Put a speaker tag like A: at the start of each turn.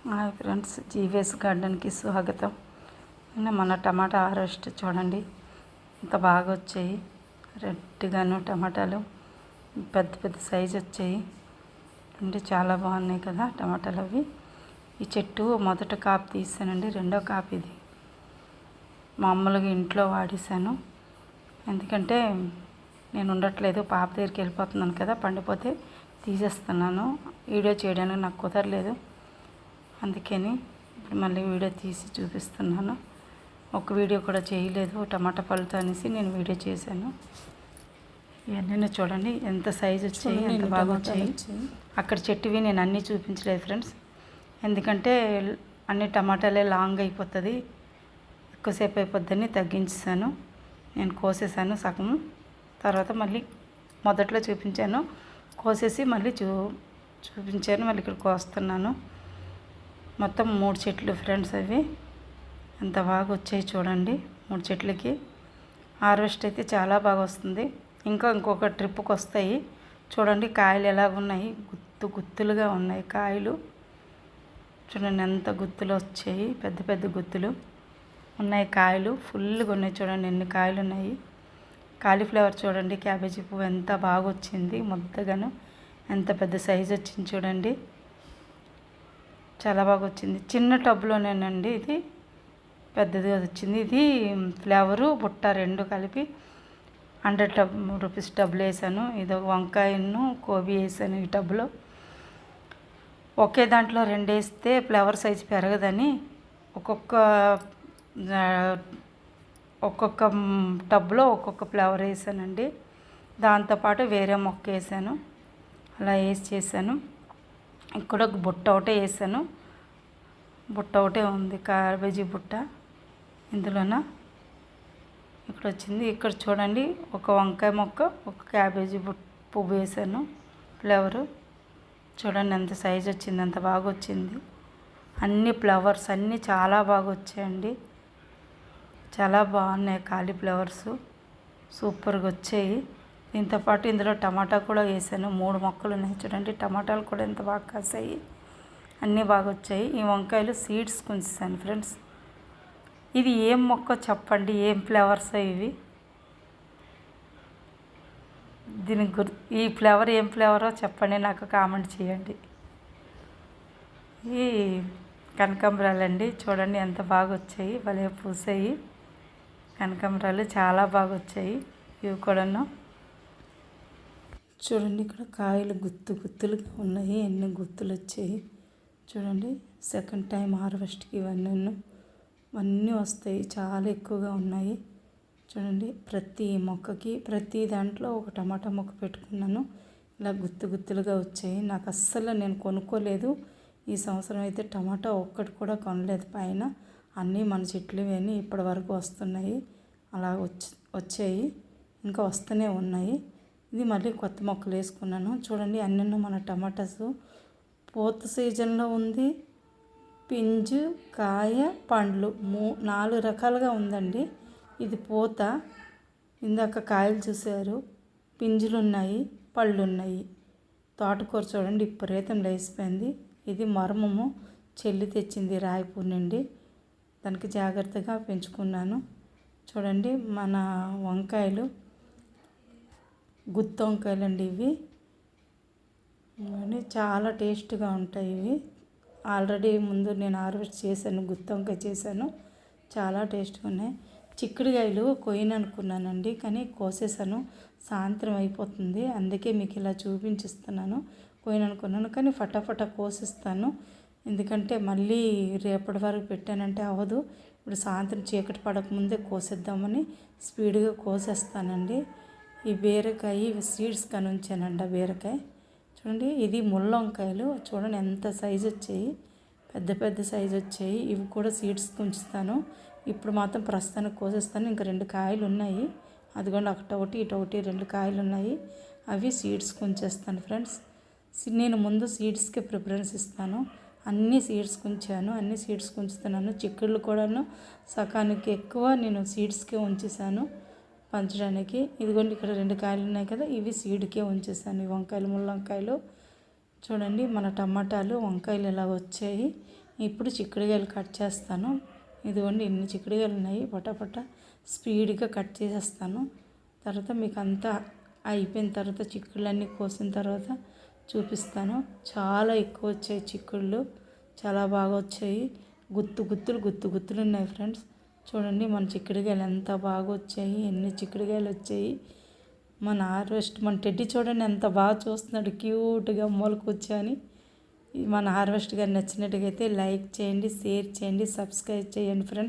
A: Hi friends, జీవేస్ గార్డెన్కి స్వాగతం. మన టమాటా harvest చూడండి, ఇంత బాగా వచ్చాయి. రెడ్గాను టమాటాలు పెద్ద పెద్ద సైజు వచ్చాయి. అంటే చాలా బాగున్నాయి కదా టమాటాలు అవి. ఈ చెట్టు మొదట కాపు తీసానండి, రెండో కాపు ఇది. మామూలుగా ఇంట్లో వాడేసాను, ఎందుకంటే నేను ఉండట్లేదు, పాప దగ్గరికి వెళ్ళిపోతున్నాను కదా, పండిపోతే తీసేస్తున్నాను. వీడియో చేయడానికి నాకు కుదరలేదు, అందుకని ఇప్పుడు మళ్ళీ వీడియో తీసి చూపిస్తున్నాను. ఒక వీడియో కూడా చేయలేదు టమాటా పళ్ళతో అనేసి నేను వీడియో చేశాను. ఇవన్నీ చూడండి ఎంత సైజు వచ్చాయి, ఎంత బాగా వచ్చాయి. అక్కడ చెట్టువి నేను అన్నీ చూపించలేదు ఫ్రెండ్స్, ఎందుకంటే అన్ని టమాటాలే లాంగ్ అయిపోతుంది, ఎక్కువసేపు అయిపోద్దని తగ్గించాను. నేను కోసేసాను సగం, తర్వాత మళ్ళీ మొదట్లో చూపించాను, కోసేసి మళ్ళీ చూపించాను, మళ్ళీ ఇక్కడ కోస్తున్నాను. మొత్తం 3 చెట్లు ఫ్రెండ్స్, అవి ఎంత బాగా వచ్చాయి చూడండి. 3 చెట్లకి హార్వెస్ట్ అయితే చాలా బాగా వస్తుంది. ఇంకొక ట్రిప్కి వస్తాయి చూడండి. కాయలు ఎలాగ ఉన్నాయి, గుత్తులుగా ఉన్నాయి కాయలు చూడండి. ఎంత గుత్తులు వచ్చాయి, పెద్ద పెద్ద గుత్తులు ఉన్నాయి. కాయలు ఫుల్గా ఉన్నాయి చూడండి, ఎన్ని కాయలు ఉన్నాయి. కాలీఫ్లవర్ చూడండి, క్యాబేజీ పువ్వు ఎంత బాగా వచ్చింది, ముద్దగాను ఎంత పెద్ద సైజు వచ్చింది చూడండి, చాలా బాగా వచ్చింది. చిన్న టబ్లోనేనండి, ఇది పెద్దదిగా వచ్చింది. ఇది ఫ్లవరు బుట్ట రెండు కలిపి 100 రూపీస్ టబ్లో వేసాను. ఇది వంకాయను కోబీ వేసాను ఈ టబ్లో. ఒకే దాంట్లో 2 వేస్తే ఫ్లవర్ సైజు పెరగదని ఒక్కొక్క టబ్లో ఒక్కొక్క ఫ్లవర్ వేసానండి. దాంతోపాటు వేరే మొక్క వేసాను, అలా వేసి చేశాను. ఇక్కడ ఒక బుట్ట ఒకటే వేసాను, బుట్ట ఒకటే ఉంది, క్యాబేజీ బుట్ట ఇందులోన ఇక్కడ వచ్చింది. ఇక్కడ చూడండి, ఒక వంకాయ మొక్క, ఒక క్యాబేజీ పువ్వు వేసాను, ఫ్లవరు చూడండి ఎంత సైజు వచ్చింది, ఎంత బాగా వచ్చింది. అన్ని ఫ్లవర్స్ అన్నీ చాలా బాగా వచ్చాయండి, చాలా బాగున్నాయి. కాలీఫ్లవర్స్ సూపర్గా వచ్చాయి. దీంతోపాటు ఇందులో టమాటా కూడా వేసాను, 3 మొక్కలు ఉన్నాయి చూడండి. టమాటాలు కూడా ఎంత బాగా కాసాయి, అన్నీ బాగా వచ్చాయి. ఈ వంకాయలు సీడ్స్ ఉంచాను ఫ్రెండ్స్. ఇది ఏం మొక్క చెప్పండి, ఏం ఫ్లవర్స్ ఇవి, దీనికి ఈ ఫ్లవర్ ఏం ఫ్లవరో చెప్పండి, నాకు కామెంట్ చేయండి. ఈ కనకాంబరాలు అండి చూడండి, ఎంత బాగా వచ్చాయి, భలే పూసాయి కనకాంబరాలు, చాలా బాగా వచ్చాయి. ఇవి కూడాను చూడండి, ఇక్కడ కాయలు గుత్తులుగా ఉన్నాయి, ఎన్ని గుత్తులు వచ్చాయి చూడండి. సెకండ్ టైం హార్వెస్ట్కి ఇవన్నీ వస్తాయి, చాలా ఎక్కువగా ఉన్నాయి చూడండి. ప్రతి మొక్కకి ప్రతి దాంట్లో ఒక టమాటా మొక్క పెట్టుకున్నాను, ఇలా గుత్తులుగా వచ్చాయి. నాకు అస్సలు నేను కొనుక్కోలేదు ఈ సంవత్సరం అయితే, టమాటా ఒక్కటి కూడా కొనలేదు. పైన అన్నీ మన చెట్లువేని ఇప్పటి వరకు వస్తున్నాయి, అలా వచ్చాయి, ఇంకా వస్తూనే ఉన్నాయి. ఇది మళ్ళీ కొత్త మొక్కలు వేసుకున్నాను చూడండి. అన్నీ మన టమాటాస్ పూత సీజన్లో ఉంది, పింజు, కాయ, పండ్లు 4 రకాలుగా ఉందండి. ఇది పూత, ఇందాక కాయలు చూసారు, పింజులు ఉన్నాయి, పళ్ళు ఉన్నాయి. తోటకూర చూడండి విపరీతం లేసిపోయింది. ఇది మరమము, చెల్లి తెచ్చింది రాయపూర్ నుండి, దానికి జాగ్రత్తగా పెంచుకున్నాను చూడండి. మన వంకాయలు గుత్తి వంకాయలు అండి, ఇవి చాలా టేస్ట్గా ఉంటాయి. ఇవి ఆల్రెడీ ముందు నేను హార్వెస్ట్ చేశాను, గుత్తి వంకాయ చేశాను, చాలా టేస్ట్గా ఉన్నాయి. చిక్కుడుకాయలు కొయ్యను అనుకున్నానండి, కానీ కోసేసాను, సాయంత్రం అయిపోతుంది, అందుకే మీకు ఇలా చూపించిస్తున్నాను. కొయ్యను అనుకున్నాను, కానీ ఫటాఫటా కోసిస్తాను, ఎందుకంటే మళ్ళీ రేపటి వరకు పెట్టానంటే అవ్వదు. ఇప్పుడు సాయంత్రం చీకటి పడకముందే కోసేద్దామని స్పీడ్గా కోసేస్తానండి. ఈ బీరకాయ ఇవి సీడ్స్ కానీ ఉంచానండి, బీరకాయ చూడండి. ఇది ముళ్ళ వంకాయలు చూడండి ఎంత సైజు వచ్చాయి, పెద్ద సైజు వచ్చాయి. ఇవి కూడా సీడ్స్కి ఉంచుతాను. ఇప్పుడు మాత్రం ప్రస్తుతానికి కోసేస్తాను. ఇంకా 2 కాయలు ఉన్నాయి, అదిగోండి, ఒకటి ఇటొకటి 2 కాయలు ఉన్నాయి, అవి సీడ్స్కి ఉంచేస్తాను ఫ్రెండ్స్. నేను ముందు సీడ్స్కి ప్రిఫరెన్స్ ఇస్తాను, అన్నీ సీడ్స్కి ఉంచాను, అన్నీ సీడ్స్కి ఉంచుతున్నాను. చిక్కుళ్ళు కూడాను సకానికి ఎక్కువ నేను సీడ్స్కే ఉంచేసాను పంచడానికి. ఇదిగోండి, ఇక్కడ 2 కాయలు ఉన్నాయి కదా, ఇవి సీడ్కే ఉంచేసాను. ఈ వంకాయలు, ముళ్ళ వంకాయలు చూడండి. మన టమాటాలు, వంకాయలు ఎలా వచ్చాయి, ఇప్పుడు చిక్కుడుకాయలు కట్ చేస్తాను. ఇదిగోండి ఇన్ని చిక్కుడుకాయలు ఉన్నాయి. పటాపట స్పీడ్గా కట్ చేసేస్తాను. తర్వాత మీకు అంతా అయిపోయిన తర్వాత చిక్కుళ్ళన్నీ కోసిన తర్వాత చూపిస్తాను. చాలా ఎక్కువ వచ్చాయి చిక్కుళ్ళు, చాలా బాగా వచ్చాయి. గుత్తులు ఉన్నాయి ఫ్రెండ్స్. చూడండి మన చిక్కుడుకాయలు ఎంత బాగా వచ్చాయి, ఎన్ని చిక్కుడుకాయలు వచ్చాయి. మన హార్వెస్ట్ మన టెడ్డీ చూడండి ఎంత బాగా చూస్తున్నాడు, క్యూట్గా మొలకొచ్చాని. మన హార్వెస్ట్ గారు నచ్చినట్టుగైతే లైక్ చేయండి, షేర్ చేయండి, సబ్స్క్రైబ్ చేయండి ఫ్రెండ్స్.